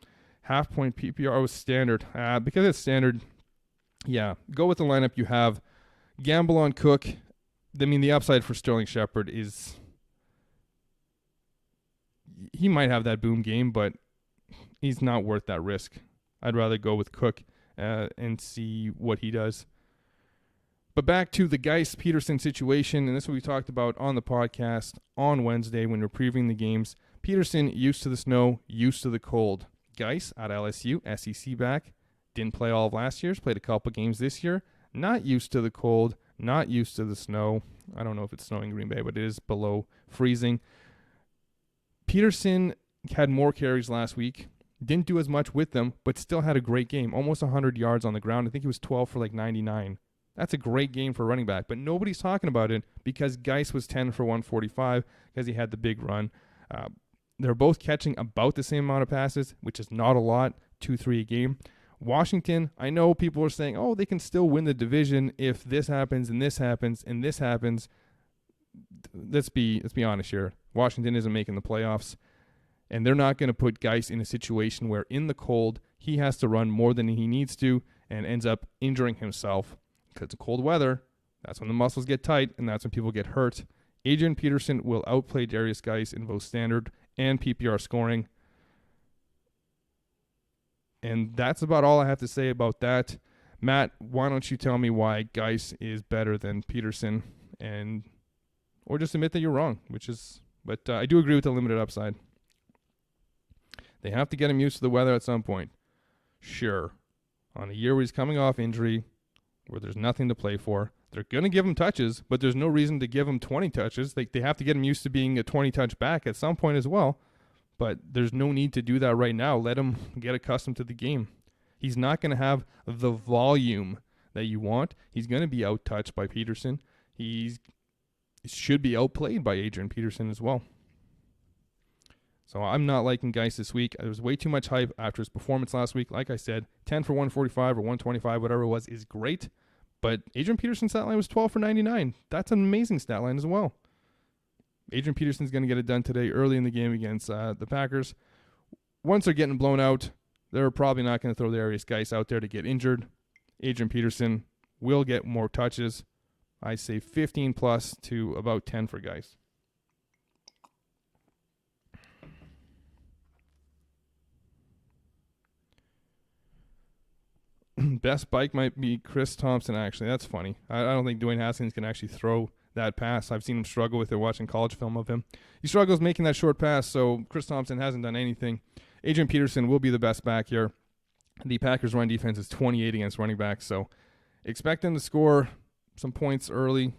Half-point PPR was standard. Because it's standard, yeah, go with the lineup you have. Gamble on Cook. I mean, the upside for Sterling Shepard is... he might have that boom game, but he's not worth that risk. I'd rather go with Cook and see what he does. But back to the Geis-Peterson situation, and this is what we talked about on the podcast on Wednesday when we were previewing the games. Peterson, used to the snow, used to the cold. Geis at LSU, SEC back, didn't play all of last year's, played a couple games this year. Not used to the cold, not used to the snow. I don't know if it's snowing in Green Bay, but it is below freezing. Peterson had more carries last week, didn't do as much with them, but still had a great game, almost 100 yards on the ground. I think he was 12 for 99. That's a great game for a running back, but nobody's talking about it because Geis was 10 for 145 because he had the big run. They're both catching about the same amount of passes, which is not a lot, 2-3 a game. Washington, I know people are saying, oh, they can still win the division if this happens and this happens and this happens. Let's be honest here. Washington isn't making the playoffs, and they're not going to put Geis in a situation where in the cold he has to run more than he needs to and ends up injuring himself because of cold weather. That's when the muscles get tight, and that's when people get hurt. Adrian Peterson will outplay Darius Geis in both standard and PPR scoring. And that's about all I have to say about that. Matt, why don't you tell me why Geis is better than Peterson, or just admit that you're wrong, but I do agree with the limited upside. They have to get him used to the weather at some point. Sure. On a year where he's coming off injury, where there's nothing to play for, they're going to give him touches, but there's no reason to give him 20 touches. They have to get him used to being a 20-touch back at some point as well, but there's no need to do that right now. Let him get accustomed to the game. He's not going to have the volume that you want. He's going to be out-touched by Peterson. He should be outplayed by Adrian Peterson as well. So I'm not liking Geis this week. There was way too much hype after his performance last week. Like I said, 10 for 145 or 125, whatever it was, is great. But Adrian Peterson's stat line was 12 for 99. That's an amazing stat line as well. Adrian Peterson's going to get it done today early in the game against the Packers. Once they're getting blown out, they're probably not going to throw the Darius Geis out there to get injured. Adrian Peterson will get more touches. I say 15 plus to about 10 for Geis. Best bike might be Chris Thompson, actually. That's funny. I don't think Dwayne Haskins can actually throw that pass. I've seen him struggle with it watching college film of him. He struggles making that short pass, so Chris Thompson hasn't done anything. Adrian Peterson will be the best back here. The Packers' run defense is 28 against running backs, so expect them to score some points early.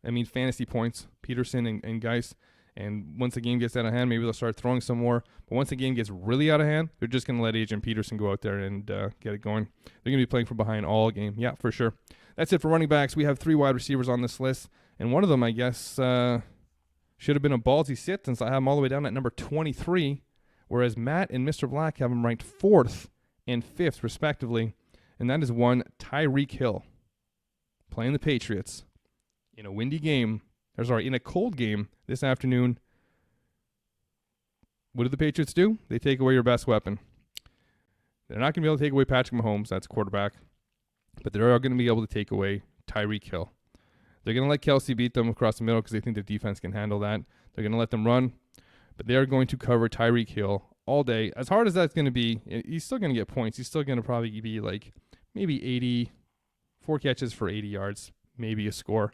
I mean, fantasy points, Peterson and Geis. And once the game gets out of hand, maybe they'll start throwing some more. But once the game gets really out of hand, they're just going to let Adrian Peterson go out there and get it going. They're going to be playing from behind all game. Yeah, for sure. That's it for running backs. We have 3 wide receivers on this list. And one of them, I guess, should have been a ballsy sit since I have him all the way down at number 23, whereas Matt and Mr. Black have him ranked 4th and 5th, respectively. And that is one Tyreek Hill playing the Patriots in a windy game. In a cold game this afternoon. What do the Patriots do? They take away your best weapon. They're not going to be able to take away Patrick Mahomes, that's quarterback, but they're going to be able to take away Tyreek Hill. They're going to let Kelsey beat them across the middle because they think the defense can handle that. They're going to let them run, but they are going to cover Tyreek Hill all day. As hard as that's going to be, he's still going to get points. He's still going to probably be like maybe 80, 4 catches for 80 yards, maybe a score.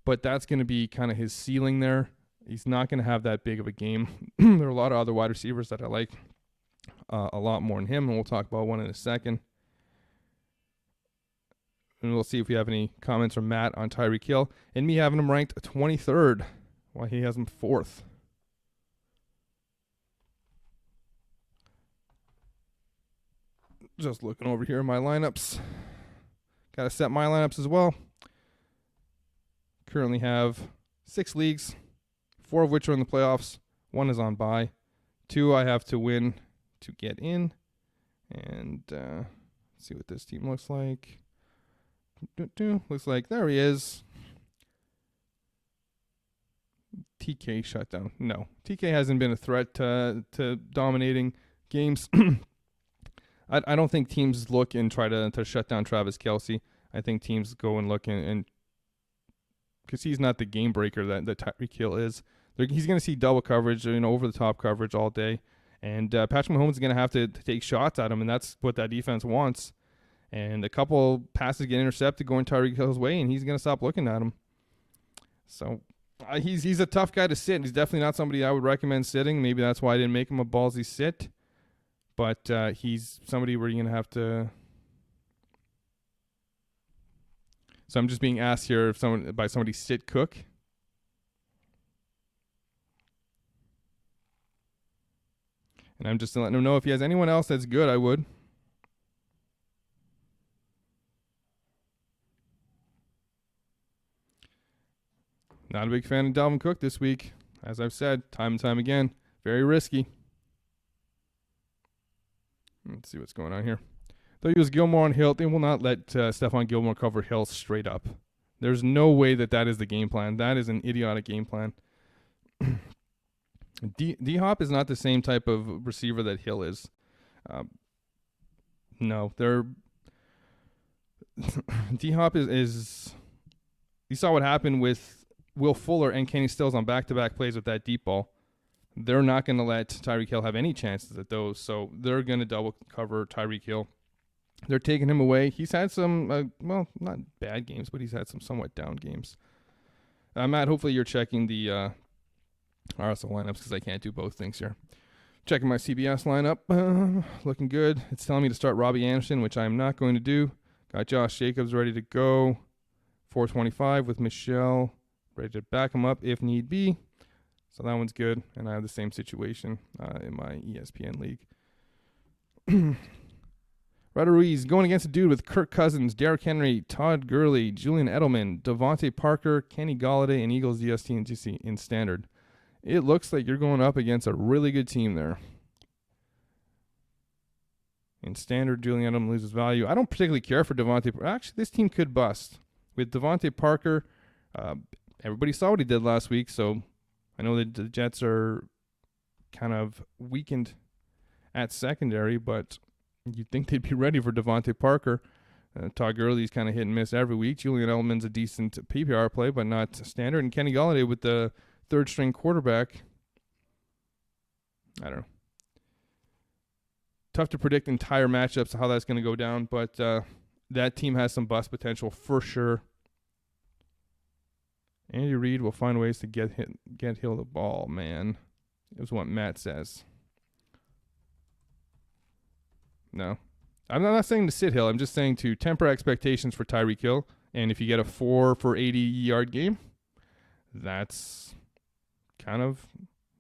But that's going to be kind of his ceiling there. He's not going to have that big of a game. There are a lot of other wide receivers that I like a lot more than him, and we'll talk about one in a second. And we'll see if we have any comments from Matt on Tyreek Hill. And me having him ranked 23rd, while he has him 4th. Just looking over here at my lineups. Got to set my lineups as well. Currently have 6 leagues, 4 of which are in the playoffs. 1 is on bye. 2 I have to win to get in. And let's see what this team looks like. Looks like there he is. TK shut down. No, TK hasn't been a threat to dominating games. I don't think teams look and try to shut down Travis Kelce. I think teams go and look and because he's not the game breaker that Tyreek Hill is. He's going to see double coverage, over the top coverage all day. And Patrick Mahomes is going to have to take shots at him, and that's what that defense wants. And a couple passes get intercepted going Tyreek Hill's way, and he's going to stop looking at him. So he's a tough guy to sit. He's definitely not somebody I would recommend sitting. Maybe that's why I didn't make him a ballsy sit. But he's somebody where you're going to have to... So I'm just being asked here by somebody sit Cook. And I'm just letting him know if he has anyone else that's good, I would. Not a big fan of Dalvin Cook this week. As I've said, time and time again, very risky. Let's see what's going on here. They'll use Gilmore on Hill. They will not let Stephon Gilmore cover Hill straight up. There's no way that is the game plan. That is an idiotic game plan. D-Hop is not the same type of receiver that Hill is. No, they're... D-Hop is... You saw what happened with Will Fuller and Kenny Stills on back-to-back plays with that deep ball. They're not going to let Tyreek Hill have any chances at those, so they're going to double cover Tyreek Hill. They're taking him away. He's had some, not bad games, but he's had some somewhat down games. Matt, hopefully you're checking the RSL lineups because I can't do both things here. Checking my CBS lineup. Looking good. It's telling me to start Robbie Anderson, which I'm not going to do. Got Josh Jacobs ready to go. 425 with Michelle. Ready to back him up if need be. So that one's good. And I have the same situation in my ESPN league. Ryder Ruiz going against a dude with Kirk Cousins, Derrick Henry, Todd Gurley, Julian Edelman, Devontae Parker, Kenny Golladay, and Eagles DST and GC in standard. It looks like you're going up against a really good team there. In standard, Julian Edelman loses value. I don't particularly care for Devontae. Actually, this team could bust. With Devontae Parker, everybody saw what he did last week, so I know that the Jets are kind of weakened at secondary, but you'd think they'd be ready for Devontae Parker. Todd Gurley's kind of hit and miss every week. Julian Edelman's a decent PPR play, but not standard. And Kenny Golladay with the third-string quarterback, I don't know. tough to predict entire matchups, how that's going to go down, but that team has some bust potential for sure. Andy Reid will find ways to get Hill the ball, man. Is what Matt says. No. I'm not saying to sit Hill. I'm just saying to temper expectations for Tyreek Hill. And if you get a 4 for 80-yard game, that's kind of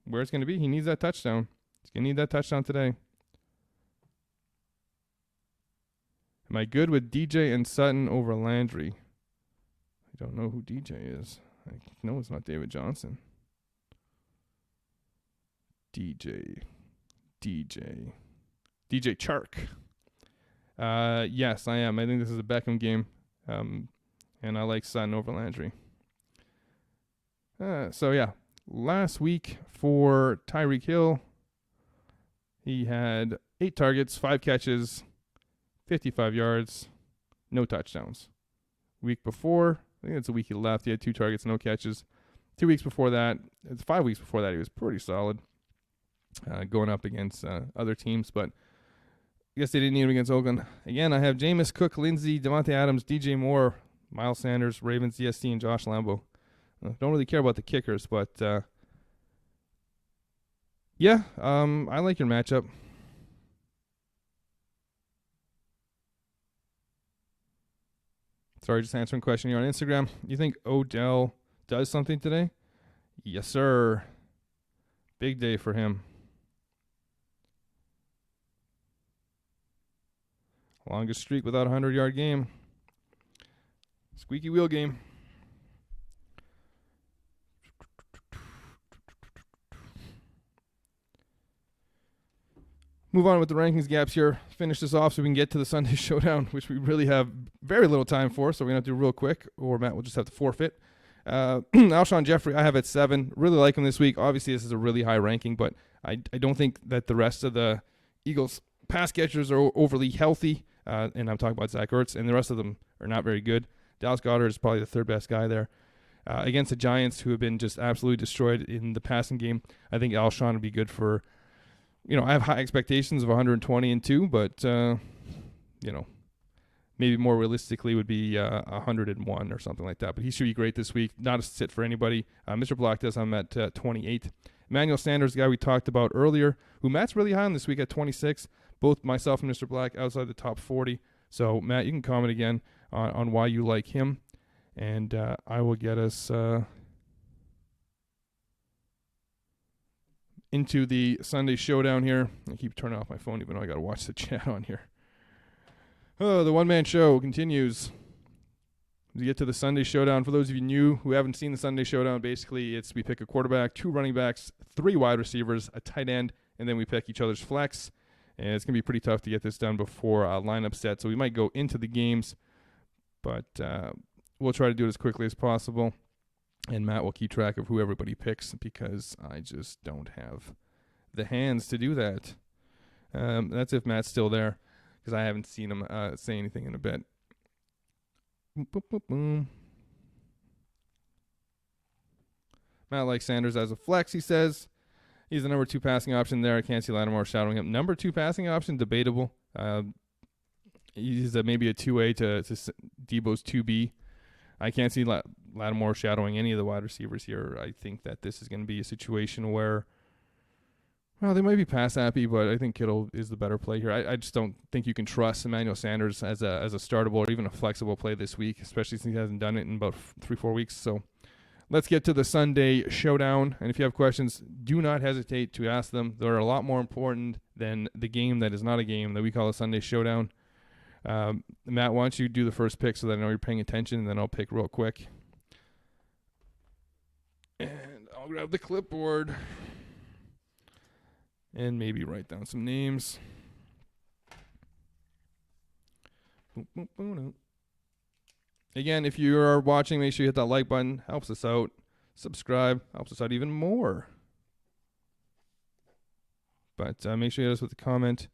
where it's going to be. He needs that touchdown. He's going to need that touchdown today. Am I good with DJ and Sutton over Landry? I don't know who DJ is. I know it's not David Johnson. DJ Chark. Yes, I am. I think this is a Beckham game. And I like Sutton over Landry. So, yeah. Last week for Tyreek Hill, he had 8 targets, 5 catches, 55 yards, no touchdowns. Week before, I think it's a week he left, he had 2 targets, no catches. 2 weeks before that, 5 weeks before that, he was pretty solid going up against other teams. But I guess they didn't need him against Oakland. Again, I have Jameis Cook, Lindsey, Devontae Adams, DJ Moore, Miles Sanders, Ravens, DST, and Josh Lambo. Don't really care about the kickers, but yeah, I like your matchup. Sorry, just answering a question here on Instagram. You think Odell does something today? Yes, sir. Big day for him. Longest streak without a 100-yard game. Squeaky wheel game. Move on with the rankings gaps here. Finish this off so we can get to the Sunday Showdown, which we really have very little time for, so we're going to have to do real quick, or Matt will just have to forfeit. Alshon Jeffrey, I have at 7. Really like him this week. Obviously, this is a really high ranking, but I don't think that the rest of the Eagles pass catchers are overly healthy, and I'm talking about Zach Ertz, and the rest of them are not very good. Dallas Goedert is probably the 3rd best guy there. Against the Giants, who have been just absolutely destroyed in the passing game, I think Alshon would be good for, I have high expectations of 120 and 2, but, maybe more realistically would be 101 or something like that. But he should be great this week. Not a sit for anybody. Mr. Block does. I'm at 28. Emmanuel Sanders, the guy we talked about earlier, who Matt's really high on this week at 26. Both myself and Mr. Black outside the top 40. So, Matt, you can comment again on why you like him. And I will get us into the Sunday Showdown here. I keep turning off my phone even though I got to watch the chat on here. Oh, the one-man show continues. We get to the Sunday Showdown. For those of you new who haven't seen the Sunday Showdown, basically we pick a quarterback, 2 running backs, 3 wide receivers, a tight end, and then we pick each other's flex. And it's going to be pretty tough to get this done before lineup set, so we might go into the games, but we'll try to do it as quickly as possible. And Matt will keep track of who everybody picks because I just don't have the hands to do that. That's if Matt's still there, because I haven't seen him say anything in a bit. Boom, boom, boom, boom. Matt likes Sanders as a flex, he says. He's the number 2 passing option there. I can't see Lattimore shadowing him. Number 2 passing option, debatable. He's maybe a 2A to Debo's 2B. I can't see Lattimore shadowing any of the wide receivers here. I think that this is going to be a situation where, well, they might be pass happy, but I think Kittle is the better play here. I just don't think you can trust Emmanuel Sanders as a startable or even a flexible play this week, especially since he hasn't done it in about 3-4 weeks. So let's get to the Sunday Showdown. And if you have questions, do not hesitate to ask them. They're a lot more important than the game that is not a game that we call a Sunday Showdown. Matt, why don't you do the first pick so that I know you're paying attention, and then I'll pick real quick. And I'll grab the clipboard and maybe write down some names. Boom, boom, boom, boom. Again, if you are watching, make sure you hit that like button. Helps us out. Subscribe. Helps us out even more. But make sure you hit us with a comment.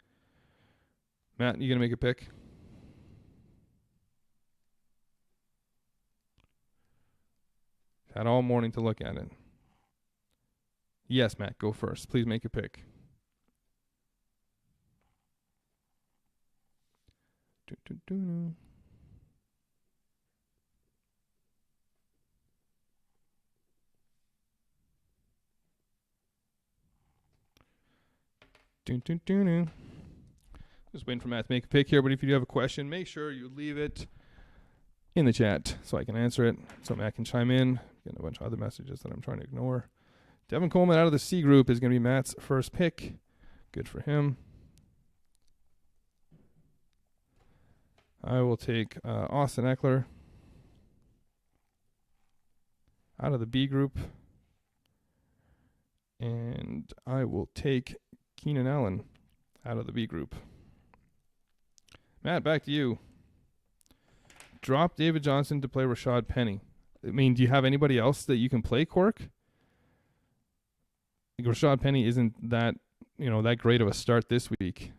Matt, you going to make a pick? Had all morning to look at it. Yes, Matt, go first. Please make a pick. Do-do-do-do. Do-do-do-do. Just waiting for Matt to make a pick here, but if you do have a question, make sure you leave it in the chat so I can answer it, so Matt can chime in. Getting a bunch of other messages that I'm trying to ignore. Devin Coleman out of the C group is going to be Matt's first pick. Good for him. I will take Austin Eckler out of the B group. And I will take Keenan Allen out of the B group. Matt, back to you. Drop David Johnson to play Rashad Penny. I mean, do you have anybody else that you can play, Cork? Like Rashad Penny isn't that great of a start this week.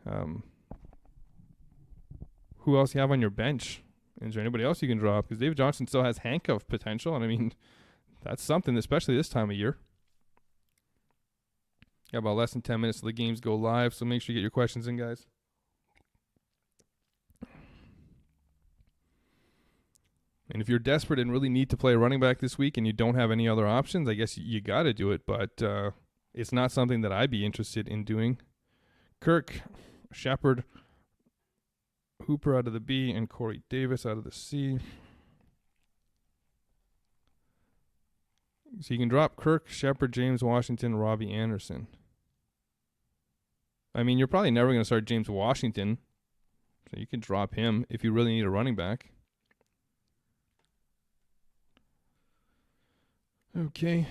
Who else you have on your bench? Is there anybody else you can drop? Because David Johnson still has handcuff potential, and I mean, that's something, especially this time of year. Got about less than 10 minutes till the games go live, so make sure you get your questions in, guys. And if you're desperate and really need to play a running back this week and you don't have any other options, I guess you got to do it, but it's not something that I'd be interested in doing. Kirk, Shepard, Hooper out of the B, and Corey Davis out of the C. So you can drop Kirk, Shepard, James Washington, Robbie Anderson. I mean, you're probably never going to start James Washington, so you can drop him if you really need a running back. Okay,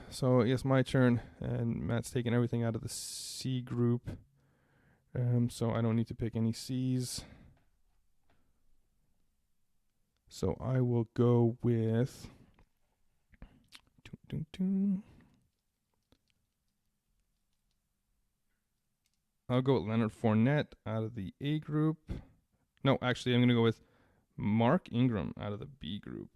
so I guess my turn, and Matt's taking everything out of the C group, so I don't need to pick any C's. So I will go with I'll go with Leonard Fournette out of the A group. No, actually, I'm going to go with Mark Ingram out of the B group.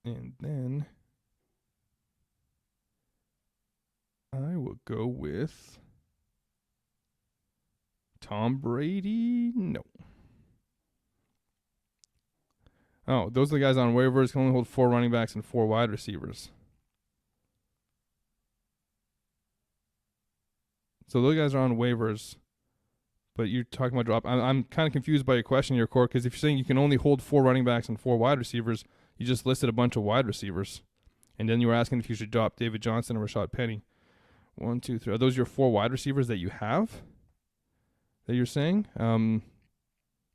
And then I will go with Tom Brady. No. Oh, those are the guys on waivers. Can only hold 4 running backs and 4 wide receivers. So those guys are on waivers, but you're talking about drop. I'm kind of confused by your question here, Cork, because if you're saying you can only hold 4 running backs and 4 wide receivers, you just listed a bunch of wide receivers. And then you were asking if you should drop David Johnson or Rashad Penny. 1, 2, 3. Are those your 4 wide receivers that you have that you're saying? And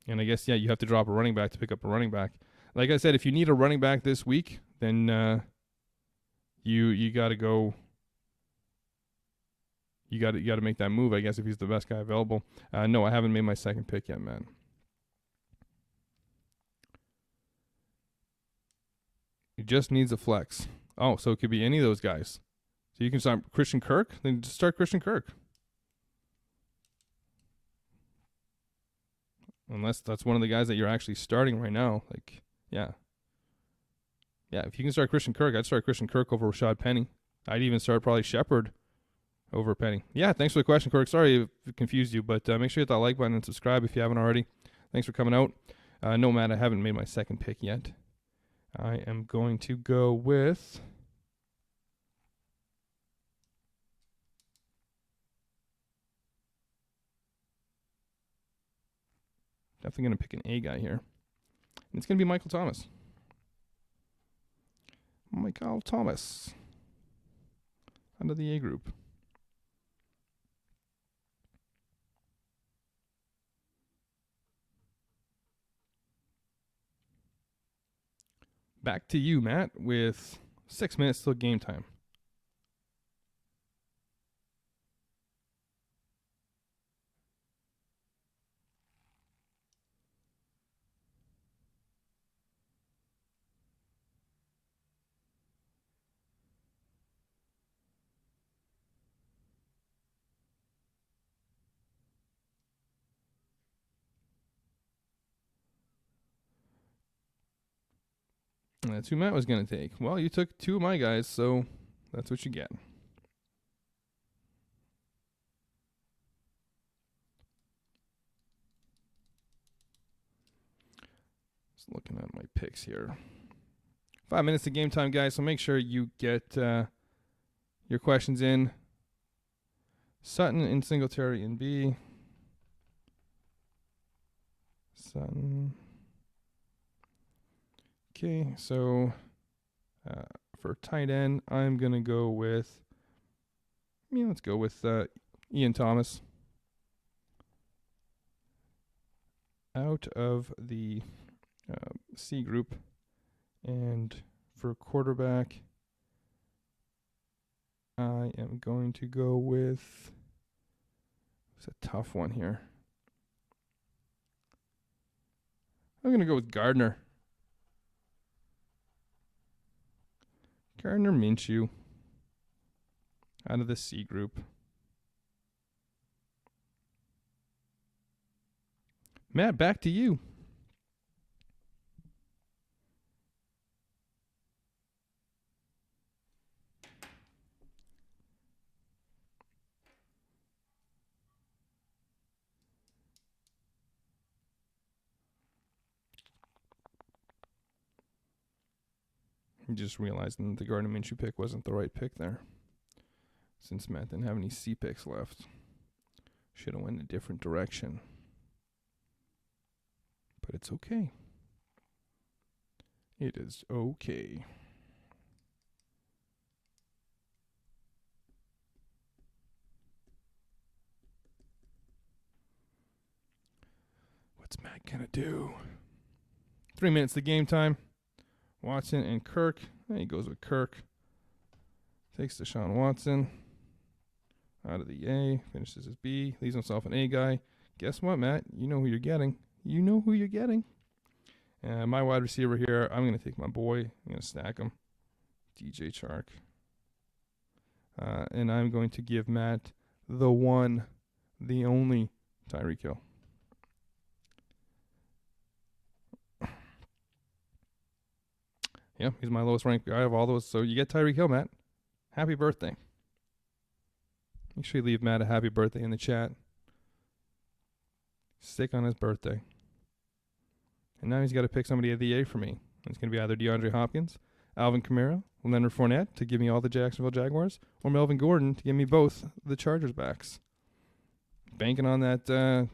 I guess, yeah, you have to drop a running back to pick up a running back. Like I said, if you need a running back this week, then you got to go. You got to make that move, I guess, if he's the best guy available. No, I haven't made my second pick yet, man. He just needs a flex. Oh, so it could be any of those guys. So you can start Christian Kirk, then just start Christian Kirk. Unless that's one of the guys that you're actually starting right now. Like, yeah. Yeah, if you can start Christian Kirk, I'd start Christian Kirk over Rashad Penny. I'd even start probably Shepard over Penny. Yeah, thanks for the question, Kirk. Sorry if it confused you, but make sure you hit that like button and subscribe if you haven't already. Thanks for coming out. No, Matt, I haven't made my second pick yet. I am going to go with definitely going to pick an A guy here. And it's going to be Michael Thomas. Michael Thomas. Under the A group. Back to you, Matt, with 6 minutes till game time. That's who Matt was going to take. Well, you took 2 of my guys, so that's what you get. Just looking at my picks here. 5 minutes to game time, guys, so make sure you get your questions in. Sutton and Singletary in B. Sutton. Okay, so for tight end, I'm going to go with, let's go with Ian Thomas. Out of the C group. And for quarterback, I am going to go with, it's a tough one here. I'm going to go with Gardner. Gardner Minshew. Out of the C group. Matt, back to you. Just realizing that the Gardner Minshew pick wasn't the right pick there, since Matt didn't have any C picks left. Should have went a different direction. But it's okay. It is okay. What's Matt gonna do? 3 minutes to game time. Watson and Kirk. There he goes with Kirk. Takes Deshaun Watson out of the A. Finishes his B. Leaves himself an A guy. Guess what, Matt? You know who you're getting. You know who you're getting. My wide receiver here, I'm going to take my boy. I'm going to stack him. DJ Chark. And I'm going to give Matt the one, the only Tyreek Hill. Yeah, he's my lowest ranked guy of all those. So you get Tyreek Hill, Matt. Happy birthday. Make sure you leave Matt a happy birthday in the chat. Sick on his birthday. And now he's got to pick somebody at the A for me. It's going to be either DeAndre Hopkins, Alvin Kamara, Leonard Fournette to give me all the Jacksonville Jaguars, or Melvin Gordon to give me both the Chargers backs. Banking on that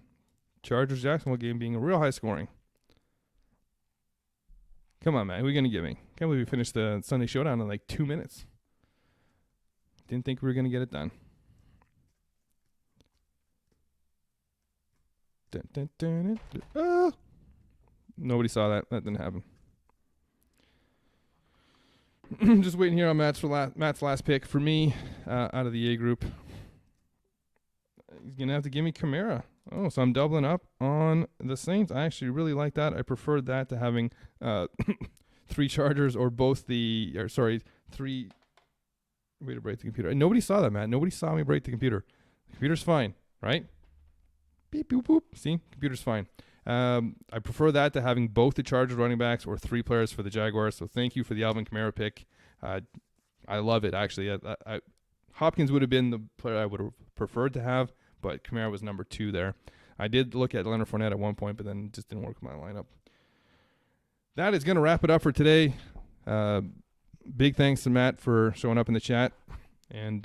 Chargers-Jacksonville game being a real high scoring. Come on, man. Who are you going to give me? Can't believe we finished the Sunday Showdown in like 2 minutes. Didn't think we were going to get it done. Oh! Nobody saw that. That didn't happen. Just waiting here on Matt's last pick. For me, out of the A group, he's going to have to give me Kamara. Oh, so I'm doubling up on the Saints. I actually really like that. I preferred that to having 3 Chargers or both three. Way to break the computer. And nobody saw that, Matt. Nobody saw me break the computer. The computer's fine, right? Beep, boop, boop. See? Computer's fine. I prefer that to having both the Chargers running backs or 3 players for the Jaguars. So thank you for the Alvin Kamara pick. I love it, actually. Hopkins would have been the player I would have preferred to have, but Kamara was number 2 there. I did look at Leonard Fournette at one point, but then it just didn't work with my lineup. That is going to wrap it up for today. Big thanks to Matt for showing up in the chat. And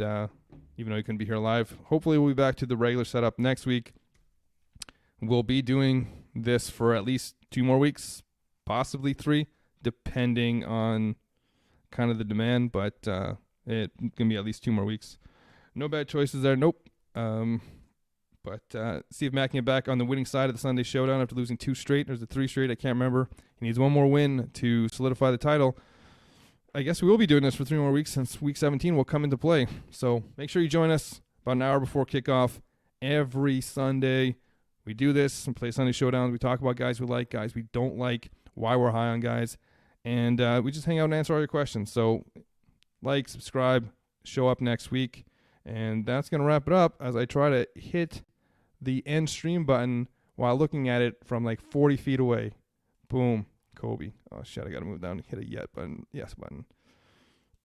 even though he couldn't be here live, hopefully we'll be back to the regular setup next week. We'll be doing this for at least 2 more weeks, possibly 3, depending on kind of the demand, but it's going to be at least 2 more weeks. No bad choices there. Nope. But see if Matt can get back on the winning side of the Sunday Showdown after losing 2 straight. There's a 3 straight. I can't remember. He needs 1 more win to solidify the title. I guess we will be doing this for 3 more weeks since Week 17 will come into play. So make sure you join us about an hour before kickoff every Sunday. We do this and play Sunday Showdowns. We talk about guys we like, guys we don't like, why we're high on guys. And we just hang out and answer all your questions. So like, subscribe, show up next week. And that's going to wrap it up as I try to hit the end stream button while looking at it from like 40 feet away. Boom. Kobe. Oh, shit. I got to move down and hit a yes button.